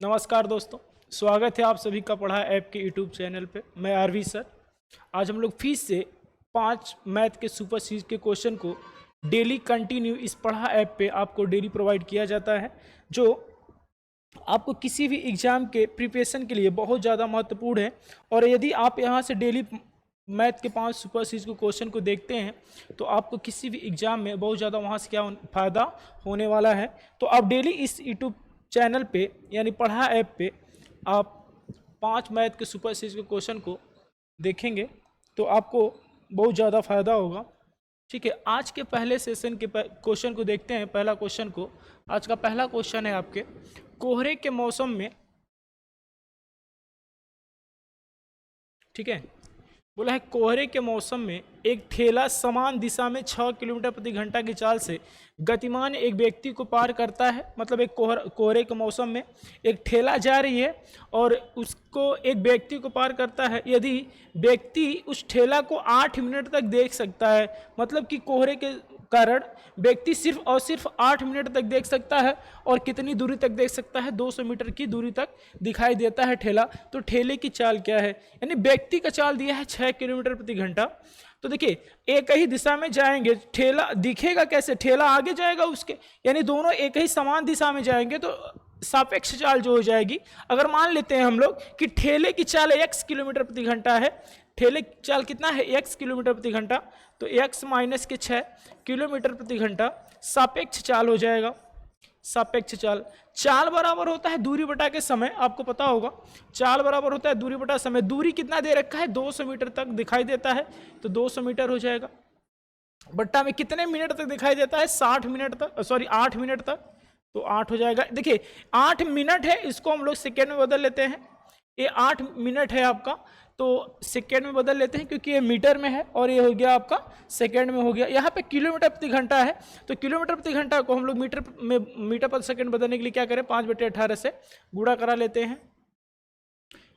नमस्कार दोस्तों, स्वागत है आप सभी का पढ़ा ऐप के यूट्यूब चैनल पे। मैं आरवी सर। आज हम लोग फिर से 5 मैथ के सुपर सीरीज के क्वेश्चन को डेली कंटिन्यू इस पढ़ा ऐप पे आपको डेली प्रोवाइड किया जाता है, जो आपको किसी भी एग्ज़ाम के प्रिपरेशन के लिए बहुत ज़्यादा महत्वपूर्ण है। और यदि आप यहाँ से डेली मैथ के 5 सुपर सीरीज के क्वेश्चन को देखते हैं तो आपको किसी भी एग्ज़ाम में बहुत ज़्यादा वहाँ से क्या फ़ायदा होने वाला है। तो आप डेली इस यूट्यूब चैनल पे यानी पढ़ा ऐप पे आप 5 मैथ के सुपर सीरीज के क्वेश्चन को देखेंगे तो आपको बहुत ज़्यादा फ़ायदा होगा। ठीक है, आज के पहले सेशन के क्वेश्चन को देखते हैं। पहला क्वेश्चन को, आज का पहला क्वेश्चन है आपके, कोहरे के मौसम में, ठीक है, बोला है कोहरे के मौसम में एक ठेला समान दिशा में 6 किलोमीटर प्रति घंटा की चाल से गतिमान एक व्यक्ति को पार करता है। मतलब एक कोहरे के मौसम में एक ठेला जा रही है और उसको एक व्यक्ति को पार करता है। यदि व्यक्ति उस ठेला को 8 मिनट तक देख सकता है, मतलब कि कोहरे के कारण व्यक्ति सिर्फ और सिर्फ 8 मिनट तक देख सकता है। और कितनी दूरी तक देख सकता है? 200 मीटर की दूरी तक दिखाई देता है ठेला। तो ठेले की चाल क्या है? यानी व्यक्ति का चाल दिया है 6 किलोमीटर प्रति घंटा। तो देखिए, एक ही दिशा में जाएंगे, ठेला दिखेगा कैसे? ठेला आगे जाएगा उसके, यानी दोनों एक ही समान दिशा में जाएंगे तो सापेक्ष चाल जो हो जाएगी। अगर मान लेते हैं हम लोग कि ठेले की चाल x किलोमीटर प्रति घंटा है, ठेले की चाल कितना है? x किलोमीटर प्रति घंटा, तो x माइनस के 6 किलोमीटर प्रति घंटा सापेक्ष चाल हो जाएगा। सापेक्ष चाल, चाल बराबर होता है दूरी बटा के समय, आपको पता होगा। चाल बराबर होता है दूरी बटा समय। दूरी कितना दे रखा है? 200 मीटर तक दिखाई देता है, तो 200 मीटर हो जाएगा। बट्टा में कितने मिनट तक दिखाई देता है? 60 मिनट तक, सॉरी 8 मिनट तक, तो 8 हो जाएगा। देखिए 8 मिनट है, इसको हम लोग सेकेंड में बदल लेते हैं। ये 8 मिनट है आपका, तो सेकेंड में बदल लेते हैं क्योंकि ये मीटर में है और ये हो गया आपका सेकेंड में हो गया। यहाँ पे किलोमीटर प्रति घंटा है, तो किलोमीटर प्रति घंटा को हम लोग मीटर पर सेकेंड बदलने के लिए क्या करें? 5/18 से गुणा करा लेते हैं।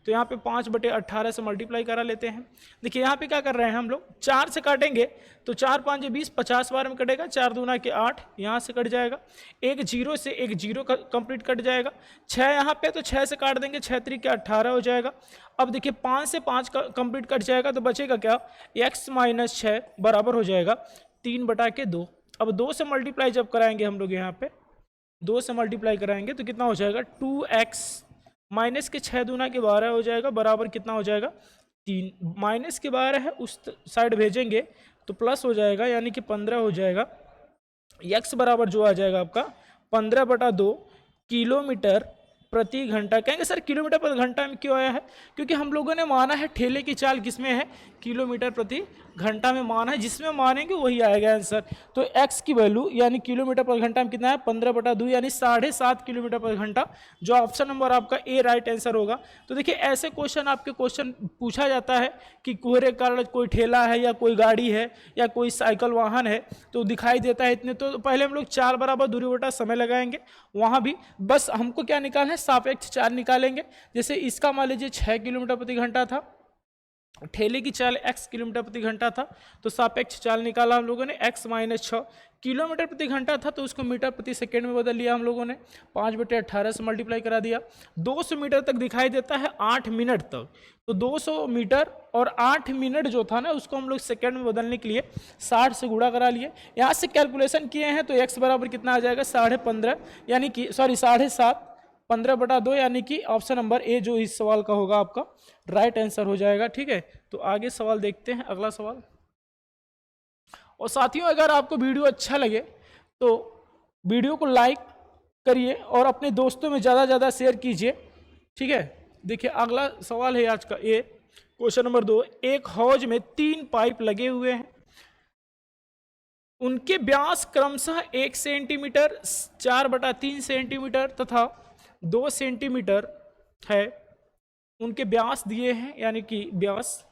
तो यहाँ पे 5/18 से मल्टीप्लाई करा लेते हैं। देखिए यहाँ पे क्या कर रहे हैं हम लोग, 4 से काटेंगे तो 4 5 20, 50 बार में कटेगा। 4 दूना के 8, यहाँ से कट जाएगा। एक जीरो से एक जीरो कंप्लीट कट जाएगा। 6 यहाँ पे, तो 6 से काट देंगे, 6 3 के 18 हो जाएगा। अब देखिए 5 से 5 का कंप्लीट कट जाएगा, तो बचेगा क्या? x माइनस 6 बराबर हो जाएगा 3/2। अब 2 से मल्टीप्लाई जब कराएंगे हम लोग, यहाँ पे 2 से मल्टीप्लाई कराएंगे तो कितना हो जाएगा? 2x माइनस के 6 दूना के 12 हो जाएगा, बराबर कितना हो जाएगा? 3। माइनस के 12 है, उस साइड भेजेंगे तो प्लस हो जाएगा, यानी कि 15 हो जाएगा। x बराबर जो आ जाएगा आपका 15/2 किलोमीटर प्रति घंटा। कहेंगे सर किलोमीटर प्रति घंटा में क्यों आया है? क्योंकि हम लोगों ने माना है ठेले की चाल किसमें है? किलोमीटर प्रति घंटा में माना है, जिसमें मानेंगे वही आएगा आंसर। तो x की वैल्यू यानी किलोमीटर प्रति घंटा में कितना है? 15/2 यानी 7.5 किलोमीटर प्रति घंटा, जो ऑप्शन नंबर आपका ए राइट आंसर होगा। तो देखिए ऐसे क्वेश्चन पूछा जाता है कि कोहरे के कारण कोई ठेला है या कोई गाड़ी है या कोई साइकिल वाहन है तो दिखाई देता है इतने। तो पहले हम लोग चाल बराबर दूरी बटा समय लगाएंगे, वहाँ भी बस हमको क्या निकालना है? सापेक्ष चाल निकालेंगे। जैसे इसका मान लीजिए 6 किलोमीटर प्रति घंटा था, ठेले की चाल x किलोमीटर प्रति घंटा था, तो सापेक्ष चाल निकाला हम लोगों ने। x माइनस 6 किलोमीटर प्रति घंटा था, तो उसको मीटर प्रति सेकेंड में बदल लिया हम लोगों ने। 5/18 से मल्टीप्लाई करा दिया। 200 मीटर तक दिखाई देता है 8 मिनट तक, तो 200 मीटर और 8 मिनट जो था ना, उसको हम लोग सेकेंड में बदलने के लिए 60 से गुणा करा लिए। यहाँ से कैलकुलेशन किए हैं तो x बराबर कितना आ जाएगा? 15.5, यानी कि सॉरी 7.5, 15/2, यानी कि ऑप्शन नंबर ए जो इस सवाल का होगा आपका राइट आंसर हो जाएगा। ठीक है, तो आगे सवाल देखते हैं, अगला सवाल। और साथियों, अगर आपको वीडियो अच्छा लगे तो वीडियो को लाइक करिए और अपने दोस्तों में ज़्यादा शेयर कीजिए। ठीक है, देखिए अगला सवाल है आज का ए, क्वेश्चन नंबर 2। एक हौज में 3 पाइप लगे हुए हैं, उनके व्यास क्रमशः 1 सेंटीमीटर, 4/3 सेंटीमीटर तथा 2 सेंटीमीटर है। उनके व्यास दिए हैं, यानी कि व्यास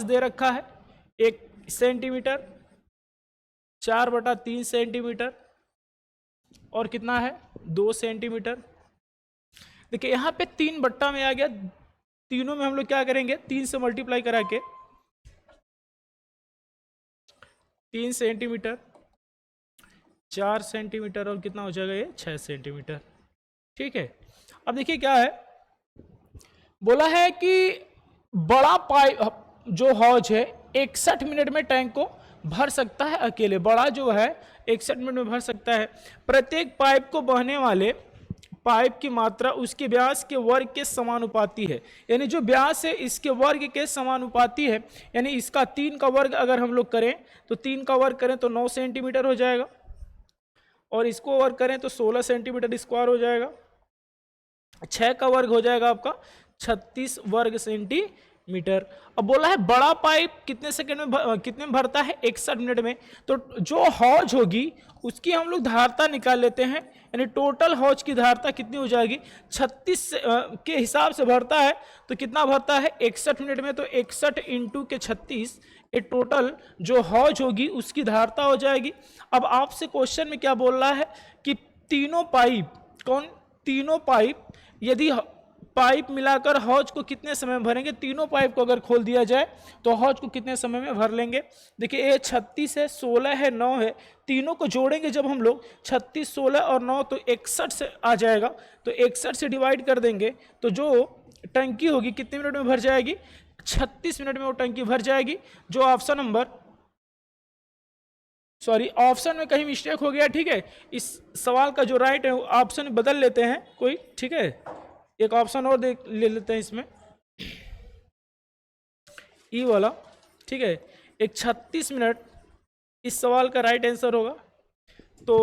दे रखा है 1 सेंटीमीटर, 4/3 सेंटीमीटर और कितना है? 2 सेंटीमीटर। देखिए यहाँ पे 3 बट्टा में आ गया, तीनों में हम लोग क्या करेंगे? 3 से मल्टीप्लाई करा के 3 सेंटीमीटर, 4 सेंटीमीटर और कितना हो जाएगा ये 6 सेंटीमीटर। ठीक है, अब देखिए क्या है, बोला है कि बड़ा पाइप जो हौज है 61 मिनट में टैंक को भर सकता है अकेले। बड़ा जो है 61 मिनट में भर सकता है। प्रत्येक पाइप को बहने वाले पाइप की मात्रा उसके व्यास के वर्ग के समानुपाती है। यानी जो व्यास है इसके वर्ग के समानुपाती है। यानी इसका 3 का वर्ग अगर हम लोग करें तो 3 का वर्ग करें तो 9 सेंटीमीटर हो जाएगा, और इसको वर्ग करें तो 16 सेंटीमीटर स्क्वायर हो जाएगा। 6 का वर्ग हो जाएगा आपका 36 वर्ग सेंटीमीटर। अब बोला है बड़ा पाइप कितने सेकंड में कितने में भरता है 61 मिनट में। तो जो हौज होगी उसकी हम लोग धारता निकाल लेते हैं। यानी टोटल हौज की धारता कितनी हो जाएगी, 36 के हिसाब से भरता है तो कितना भरता है 61 मिनट में, तो 61 इंटू के 36 ये टोटल जो हौज होगी उसकी धारता हो जाएगी। अब आपसे क्वेश्चन में क्या बोल रहा है कि तीनों पाइप यदि पाइप मिलाकर हौज को कितने समय में भरेंगे। तीनों पाइप को अगर खोल दिया जाए तो हौज को कितने समय में भर लेंगे। देखिए ये 36 है, 16 है, 9 है, तीनों को जोड़ेंगे जब हम लोग 36, 16 और 9 तो 61 से आ जाएगा। तो 61 से डिवाइड कर देंगे तो जो टंकी होगी कितने मिनट में भर जाएगी, 36 मिनट में वो टंकी भर जाएगी। जो ऑप्शन में कहीं मिस्टेक हो गया, ठीक है। इस सवाल का जो राइट है ऑप्शन बदल लेते हैं कोई, ठीक है। एक ऑप्शन और ले लेते हैं इसमें, ई वाला, ठीक है। एक 36 मिनट इस सवाल का राइट आंसर होगा। तो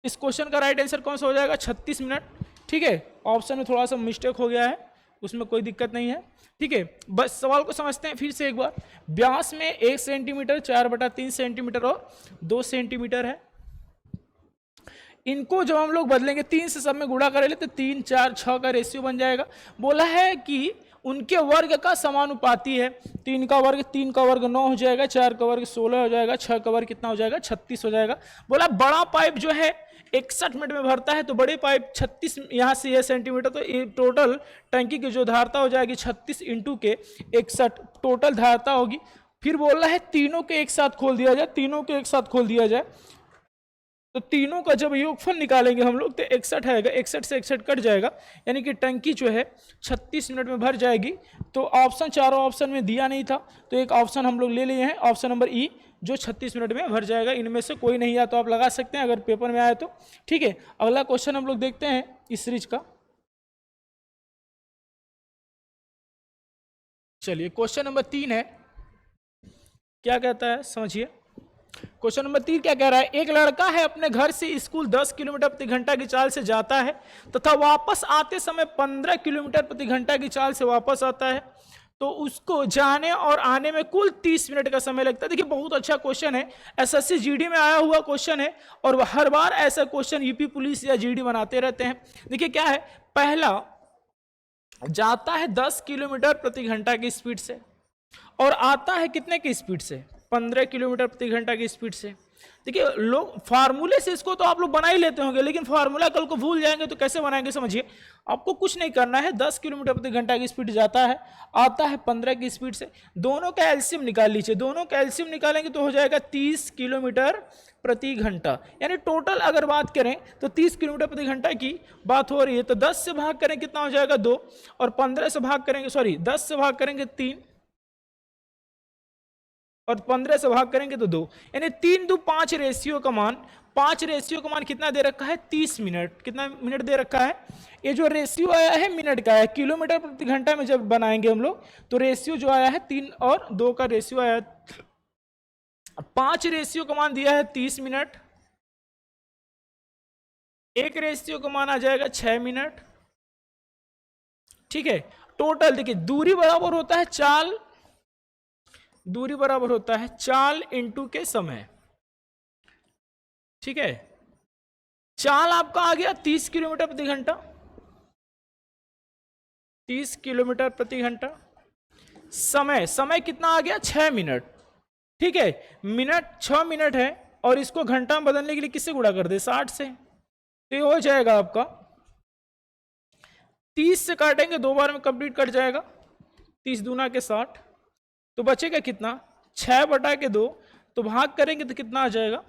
इस क्वेश्चन का राइट आंसर कौन सा हो जाएगा, 36 मिनट, ठीक है। ऑप्शन में थोड़ा सा मिस्टेक हो गया है, उसमें कोई दिक्कत नहीं है, ठीक है। बस सवाल को समझते हैं फिर से एक बार। व्यास में 1 सेंटीमीटर, 4/3 सेंटीमीटर और 2 सेंटीमीटर है। इनको जब हम लोग बदलेंगे 3 से सब में गुणा करेंगे तो 3, 4, 6 का रेशियो बन जाएगा। बोला है कि उनके वर्ग का समानुपाती है। 3 का वर्ग 9 हो जाएगा, 4 का वर्ग 16 हो जाएगा, 6 का वर्ग कितना हो जाएगा 36 हो जाएगा। बोला बड़ा पाइप जो है 61 मिनट में भरता है, तो बड़े पाइप 36 यहाँ से ये सेंटीमीटर, तो ये टोटल टंकी की जो धारता हो जाएगी 36 इंटू के 61 टोटल धारता होगी। फिर बोल रहा है तीनों के एक साथ खोल दिया जाए, तो तीनों का जब योगफल निकालेंगे हम लोग तो 61 आएगा, 61 से 61 कट जाएगा, यानी कि टंकी जो है 36 मिनट में भर जाएगी। तो ऑप्शन चारों ऑप्शन में दिया नहीं था, तो एक ऑप्शन हम लोग ले लिए हैं, ऑप्शन नंबर ई, जो 36 मिनट में भर जाएगा। इनमें से कोई नहीं आया तो आप लगा सकते हैं अगर पेपर में आया तो, ठीक है। अगला क्वेश्चन हम लोग देखते हैं इस सीरीज का। चलिए क्वेश्चन नंबर 3 है, क्या कहता है समझिए। क्वेश्चन नंबर 3 क्या कह रहा है, एक लड़का है अपने घर से स्कूल 10 किलोमीटर प्रति घंटा की चाल से जाता है तथा वापस आते समय 15 किलोमीटर प्रति घंटा की चाल से वापस आता है, तो उसको जाने और आने में कुल 30 मिनट का समय लगता है। देखिए बहुत अच्छा क्वेश्चन है, एसएससी जीडी में आया हुआ क्वेश्चन है, और हर बार ऐसा क्वेश्चन यूपी पुलिस या जीडी बनाते रहते हैं। देखिए क्या है, पहला जाता है 10 किलोमीटर प्रति घंटा की स्पीड से और आता है कितने की स्पीड से, 15 किलोमीटर प्रति घंटा की स्पीड से। देखिए लोग फार्मूले से इसको तो आप लोग बना ही लेते होंगे, लेकिन फार्मूला कल को भूल जाएंगे तो कैसे बनाएंगे समझिए। आपको कुछ नहीं करना है, 10 किलोमीटर प्रति घंटा की स्पीड जाता है, आता है 15 की स्पीड से। दोनों का एलसीएम निकाल लीजिए, दोनों का एलसीएम निकालेंगे तो हो जाएगा 30 किलोमीटर प्रति घंटा। यानी टोटल अगर बात करें तो 30 किलोमीटर प्रति घंटा की बात हो रही है। तो 10 से भाग करें कितना हो जाएगा 2, और 15 से भाग करेंगे 10 से भाग करेंगे 3, और 15 से भाग करेंगे तो 2, यानी 3 2 5 रेशियो का मान, 5 रेशियो का मान कितना दे रखा है 30 मिनट। कितना मिनट दे रखा है, ये जो रेशियो आया है मिनट का है, किलोमीटर प्रति घंटा में जब बनाएंगे हम लोग तो रेशियो जो आया है 3 और 2 का रेशियो आया है। 5 रेशियो का मान दिया है 30 मिनट, एक रेशियो का मान आ जाएगा 6 मिनट, ठीक है। टोटल देखिए दूरी बराबर होता है चाल, दूरी बराबर होता है चाल इंटू के समय, ठीक है। चाल आपका आ गया 30 किलोमीटर प्रति घंटा, 30 किलोमीटर प्रति घंटा। समय कितना आ गया 6 मिनट, ठीक है। मिनट 6 मिनट है और इसको घंटा में बदलने के लिए किससे गुणा कर दे 60 से, तो ये हो जाएगा आपका 30 से काटेंगे 2 बार में कंप्लीट कट जाएगा, 30 दूना के 60, तो बचेगा कितना 6/2, तो भाग करेंगे तो कितना आ जाएगा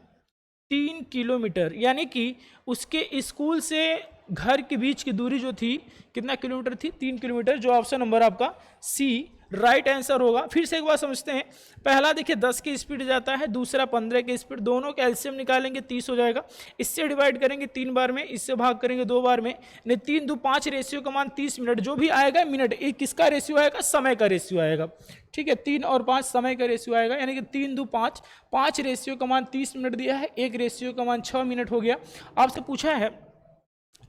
3 किलोमीटर, यानी कि उसके स्कूल से घर के बीच की दूरी जो थी कितना किलोमीटर थी 3 किलोमीटर, जो ऑप्शन नंबर आपका सी राइट आंसर होगा। फिर से एक बार समझते हैं, पहला देखिए 10 की स्पीड जाता है, दूसरा 15 की स्पीड, दोनों का एलसीएम निकालेंगे 30 हो जाएगा, इससे डिवाइड करेंगे 3 बार में, इससे भाग करेंगे 2 बार में, नहीं 3 2 5 रेशियो का मान 30 मिनट, जो भी आएगा मिनट, ये किसका रेशियो आएगा समय का रेशियो आएगा, ठीक है 3 और 5 समय का रेशियो आएगा, यानी कि 3 2 5, 5 रेशियो का मान 30 मिनट दिया है, 1 रेशियो का मान 6 मिनट हो गया। आपसे पूछा है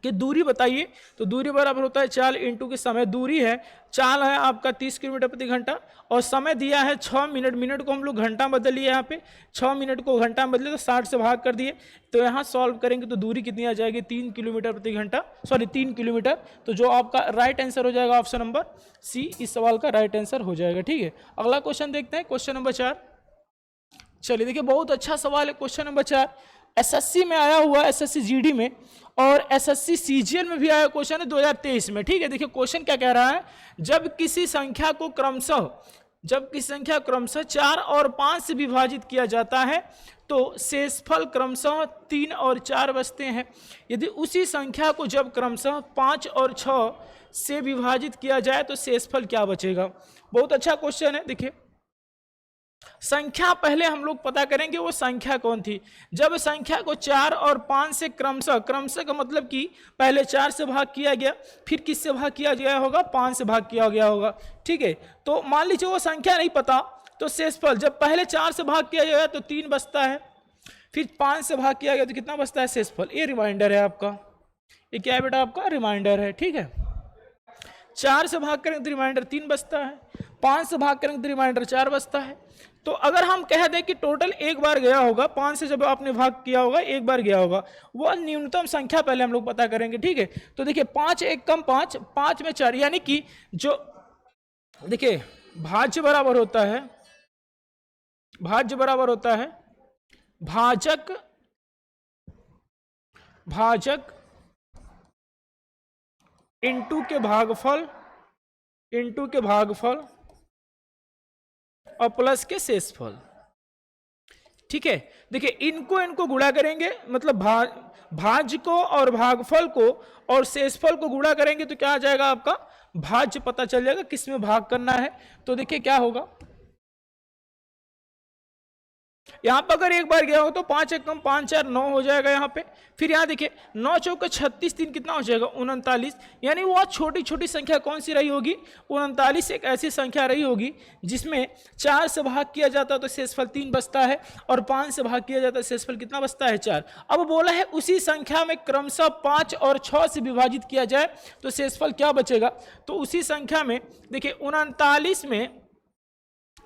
कि दूरी बताइए, तो दूरी बराबर होता है चाल इंटू के समय, दूरी है चाल है आपका 30 किलोमीटर प्रति घंटा और समय दिया है 6 मिनट, मिनट को हम लोग घंटा बदल लिए, यहाँ पे 6 मिनट को घंटा में बदले तो 60 से भाग कर दिए, तो यहाँ सॉल्व करेंगे तो दूरी कितनी आ जाएगी 3 किलोमीटर प्रति घंटा, सॉरी 3 किलोमीटर, तो जो आपका राइट आंसर हो जाएगा ऑप्शन नंबर सी इस सवाल का राइट आंसर हो जाएगा। ठीक है, अगला क्वेश्चन देखते हैं, क्वेश्चन नंबर 4। चलिए देखिए बहुत अच्छा सवाल है क्वेश्चन नंबर 4, एसएससी में आया हुआ, एसएससी जीडी में और एसएससी सीजीएल में भी आया क्वेश्चन है 2023 में। ठीक है, देखिए क्वेश्चन क्या कह रहा है, जब किसी संख्या को क्रमशः 4 और 5 से विभाजित किया जाता है तो शेषफल क्रमशः 3 और 4 बचते हैं। यदि उसी संख्या को जब क्रमशः 5 और 6 से विभाजित किया जाए तो शेषफल क्या बचेगा। बहुत अच्छा क्वेश्चन है। देखिए संख्या पहले हम लोग पता करेंगे वो संख्या कौन थी, जब संख्या को 4 और 5 से क्रमशः का मतलब कि पहले 4 से भाग किया गया, फिर किससे भाग किया गया होगा 5 से भाग किया गया होगा। ठीक है, तो मान लीजिए वो संख्या नहीं पता तो शेषफल जब पहले 4 से भाग किया गया तो 3 बचता है, फिर 5 से भाग किया गया तो कितना बचता है शेषफल। ये रिमाइंडर है आपका, ये क्या है बेटा आपका रिमाइंडर है। ठीक है, 4 से भाग करेंगे तो रिमाइंडर 3 बचता है, 5 से भाग करेंगे तो रिमाइंडर 4 बचता है। तो अगर हम कह दें कि टोटल एक बार गया होगा, 5 से जब आपने भाग किया होगा एक बार गया होगा, वो न्यूनतम संख्या पहले हम लोग पता करेंगे। ठीक है, तो देखिए 5 1 कम 5, 5 में 4, यानी कि जो देखिए भाज्य बराबर होता है भाजक इंटू के भागफल और प्लस के शेषफल। ठीक है, देखिए इनको गुणा करेंगे, मतलब भाज्य को और भागफल को और शेषफल को गुणा करेंगे तो क्या आ जाएगा आपका भाज्य पता चल जाएगा किसमें भाग करना है। तो देखिए क्या होगा, यहाँ पर अगर एक बार गया हो तो 5 1 कम 5 4 9 हो जाएगा यहाँ पे। फिर यहाँ देखिए 9 चौके 36, 3 कितना हो जाएगा 39, यानी वो छोटी छोटी संख्या कौन सी रही होगी 39 एक ऐसी संख्या रही होगी जिसमें 4 से भाग किया जाता तो शेषफल 3 बचता है और 5 से भाग किया जाता शेषफल कितना बचता है 4। अब बोला है उसी संख्या में क्रमशः 5 और 6 से विभाजित किया जाए तो शेषफल क्या बचेगा। तो उसी संख्या में देखिए 39 में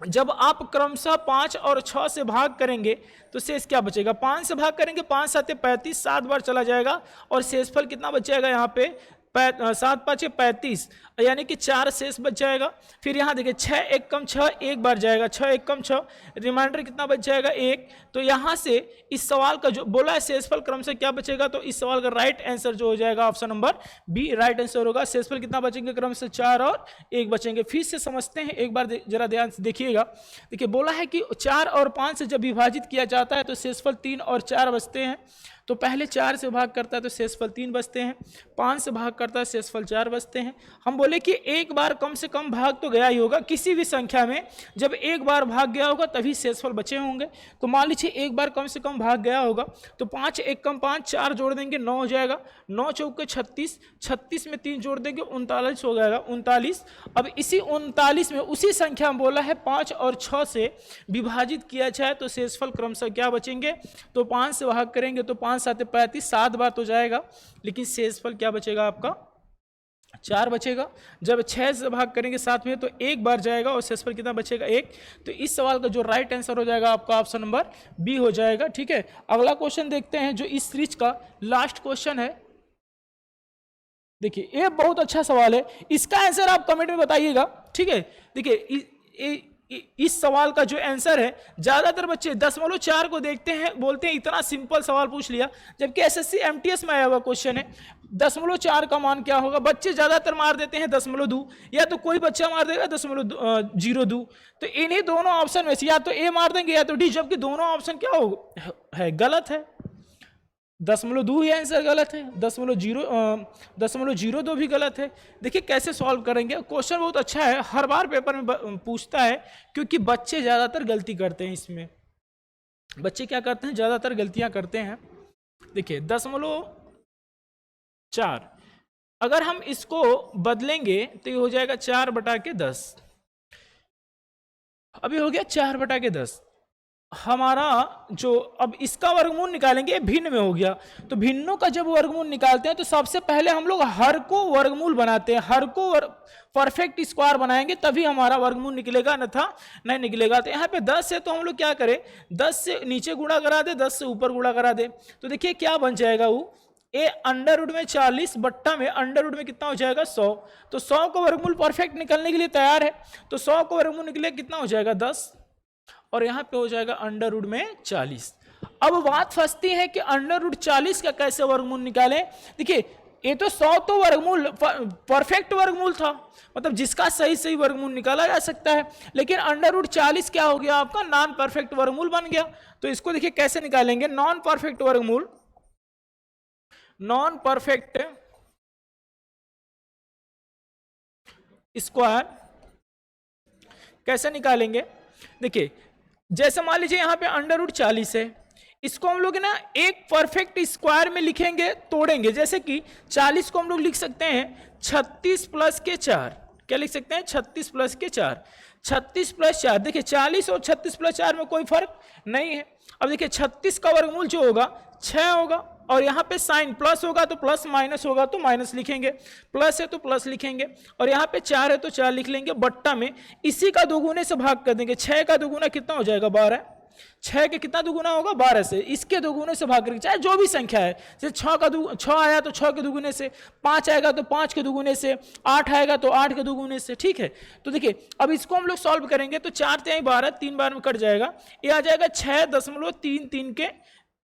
जब आप क्रमशः 5 और 6 से भाग करेंगे तो शेष क्या बचेगा, 5 से भाग करेंगे 5 7 35, 7 बार चला जाएगा और शेषफल कितना बच जाएगा यहाँ पे 7 5 35, यानी कि 4 शेष बच जाएगा। फिर यहाँ देखिए 6 1 कम 6 एक बार जाएगा, 6 1 कम 6, रिमाइंडर कितना बच जाएगा 1। तो यहाँ से इस सवाल का जो बोला है शेषफल क्रमशः क्या बचेगा, तो इस सवाल का राइट आंसर जो हो जाएगा option number B right answer होगा। शेषफल कितना बचेंगे क्रमशः 4 और 1 बचेंगे। फिर से समझते हैं, एक बार जरा ध्यान से देखिएगा। देखिए बोला है कि 4 और 5 से जब विभाजित किया जाता है तो शेषफल 3 और 4 बचते हैं। तो पहले 4 से भाग करता है तो शेषफल 3 बचते हैं, 5 से भाग करता है शेषफल 4 बचते हैं। हम बोले कि एक बार कम से कम भाग तो गया ही होगा, किसी भी संख्या में जब एक बार भाग गया होगा तभी शेषफल बचे होंगे। तो मान लीजिए एक बार कम से कम भाग गया होगा तो 5 1 कम 5, 4 जोड़ देंगे 9 हो जाएगा, 9 चौके 36, 36 में 3 जोड़ देंगे 39 हो जाएगा 39। अब इसी 39 में उसी संख्या में बोला है 5 और 6 से विभाजित किया जाए तो शेषफल क्रमशः क्या बचेंगे, तो 5 से भाग करेंगे तो 5 7 35, 7 बार तो जाएगा, लेकिन शेषफल क्या बचेगा आपका 4 बचेगा। जब 6 से भाग करेंगे 7 में तो 1 बार जाएगा और शेषफल कितना बचेगा 1। तो इस सवाल का जो राइट आंसर हो जाएगा आपका ऑप्शन नंबर बी हो जाएगा। ठीक है, अगला क्वेश्चन देखते हैं जो इस सीरीज का लास्ट क्वेश्चन है। देखिए ये बहुत अच्छा सवाल है, इसका आंसर आप कमेंट में बताइएगा। ठीक है, देखिए इस सवाल का जो आंसर है, ज्यादातर बच्चे 0.4 को देखते हैं, बोलते हैं इतना सिंपल सवाल पूछ लिया, जबकि एसएससी एमटीएस में आया हुआ क्वेश्चन है 0.4 का मान क्या होगा। बच्चे ज्यादातर मार देते हैं 0.2, या तो कोई बच्चा मार देगा 0.02। तो इन्हीं दोनों ऑप्शन में से या तो ए मार देंगे या तो डी, जबकि दोनों ऑप्शन क्या है गलत है। 0.2 ही आंसर गलत है, 0.02 भी गलत है। देखिए कैसे सॉल्व करेंगे। क्वेश्चन बहुत अच्छा है, हर बार पेपर में पूछता है, क्योंकि बच्चे ज्यादातर गलती करते हैं इसमें। बच्चे क्या करते हैं, ज्यादातर गलतियां करते हैं। देखिए 0.4 अगर हम इसको बदलेंगे तो ये हो जाएगा 4/10। अभी हो गया 4/10। हमारा जो अब इसका वर्गमूल निकालेंगे, भिन्न में हो गया, तो भिन्नों का जब वर्गमूल निकालते हैं तो सबसे पहले हम लोग हर को वर्गमूल बनाते हैं, हर को परफेक्ट स्क्वायर बनाएंगे, तभी हमारा वर्गमूल निकलेगा, अन्यथा नहीं निकलेगा। तो यहाँ पे 10 है तो हम लोग क्या करें, 10 से नीचे गुणा करा दे, 10 से ऊपर गुणा करा दे। तो देखिए क्या बन जाएगा, वो ए अंडर रूट में 40 बट्टा में अंडर रूट में कितना हो जाएगा 100। तो 100 का वर्गमूल परफेक्ट निकलने के लिए तैयार है, तो 100 का वर्गमूल निकले कितना हो जाएगा 10, और यहाँ पे हो जाएगा अंडर रूट में 40। अब बात फंसती है कि अंडर रूट 40 का कैसे वर्गमूल निकालें। देखिए ये तो 100 तो वर्गमूल परफेक्ट वर्गमूल था, मतलब जिसका सही सही वर्गमूल निकाला जा सकता है, लेकिन अंडर रूट 40 क्या हो गया आपका, नॉन परफेक्ट वर्गमूल बन गया। तो इसको देखिए कैसे निकालेंगे, नॉन परफेक्ट वर्गमूल, नॉन परफेक्ट स्क्वायर कैसे निकालेंगे। देखिए जैसे मान लीजिए यहाँ पे अंडर रूट 40 है, इसको हम लोग ना एक परफेक्ट स्क्वायर में लिखेंगे, तोड़ेंगे। जैसे कि 40 को हम लोग लिख सकते हैं 36 प्लस के 4, क्या लिख सकते हैं 36 प्लस के 4, 36 प्लस 4। देखिए 40 और 36 प्लस 4 में कोई फर्क नहीं है। अब देखिए 36 का वर्गमूल जो होगा 6 होगा, और यहाँ पे साइन प्लस होगा तो प्लस, माइनस होगा तो माइनस लिखेंगे, प्लस है तो प्लस लिखेंगे, और यहाँ पे 4 है तो 4 लिख लेंगे, बट्टा में इसी का दोगुने से भाग कर देंगे। 6 का दोगुना कितना हो जाएगा 12, 6 के कितना दोगुना होगा 12 से, इसके दोगुने से भाग करके, चाहे जो भी संख्या है, जैसे 6 आया तो 6 के दोगुने से, 5 आएगा तो 5 के दोगुने से, 8 आएगा तो 8 के दोगुने से, ठीक है। तो देखिए अब इसको हम लोग सॉल्व करेंगे तो 4 × 12, 3 बार में कट जाएगा, ये आ जाएगा 6.33 के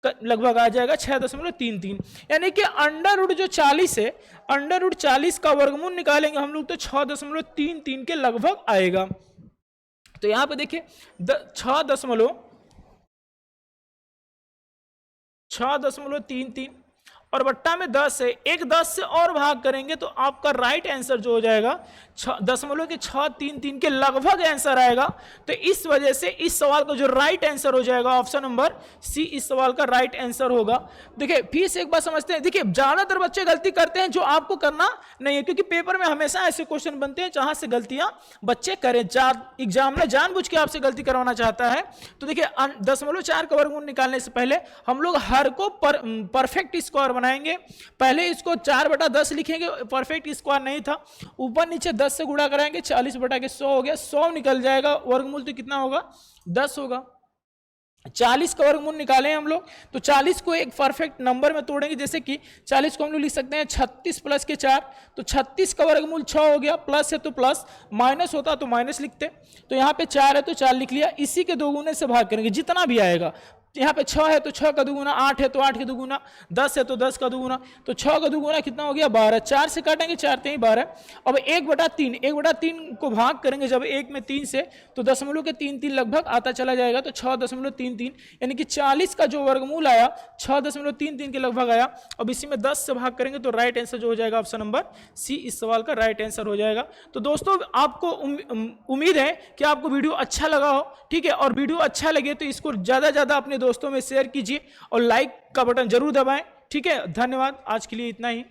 लगभग आ जाएगा, 6.33। यानी कि अंडर रूट जो 40 है, अंडर रूट 40 का वर्गमूल निकालेंगे हम लोग तो 6.33 के लगभग आएगा। तो यहां पे देखिए 6.33 और बट्टा में 10 है, एक 10 से और भाग करेंगे तो आपका राइट आंसर जो हो जाएगा 6.33 के लगभग आंसर आएगा। तो इस वजह से इस सवाल का जो राइट आंसर हो जाएगा ऑप्शन नंबर सी, इस सवाल का राइट आंसर होगा। देखिए फिर से एक बात समझते हैं, देखिए ज्यादातर बच्चे गलती करते हैं जो आपको करना नहीं है, क्योंकि पेपर में हमेशा ऐसे क्वेश्चन बनते हैं जहां से गलतियां बच्चे करें, एग्जामिनर जानबूझ के आपसे गलती करवाना चाहता है। तो देखिए 0.4 का वर्गमूल निकालने से पहले हम लोग हर को परफेक्ट स्क्वायर बनाएंगे। पहले इसको 4/10 लिखेंगे, परफेक्ट स्क्वायर नहीं था, ऊपर नीचे 10 से गुणा कराएंगे, 40/100 हो गया, 100 निकल जाएगा, वर्गमूल तो कितना होगा 10 होगा। 40 का वर्गमूल निकालें हम लोग तो 40 को एक परफेक्ट नंबर में तोड़ेंगे, जैसे कि 40 को हम लोग लिख सकते हैं 36 प्लस के 4, तो 36 का वर्गमूल 6 हो गया, प्लस है तो प्लस, माइनस होता तो माइनस लिखते। तो यहाँ पे 4 है तो 4 लिख लिया, इसी के दोगुने से भाग करेंगे, जितना भी आएगा। यहाँ पे 6 है तो 6 का दुगुना, 8 है तो 8 के दुगुना, 10 है तो 10 का दुगुना, तो 6 का दुगुना कितना हो गया 12, 4 से काटेंगे 4 3 12। अब 1/3 को भाग करेंगे जब 1 में 3 से, तो 0.33 लगभग आता चला जाएगा, तो 6.33 यानी कि 40 का जो वर्गमूल आया 6.33 के लगभग आया। अब इसी में 10 से भाग करेंगे तो राइट आंसर जो हो जाएगा ऑप्शन नंबर सी, इस सवाल का राइट आंसर हो जाएगा। तो दोस्तों आपको उम्मीद है कि आपको वीडियो अच्छा लगा हो, ठीक है, और वीडियो अच्छा लगे तो इसको ज़्यादा ज़्यादा अपने दोस्तों में शेयर कीजिए और लाइक का बटन जरूर दबाएं, ठीक है। धन्यवाद, आज के लिए इतना ही।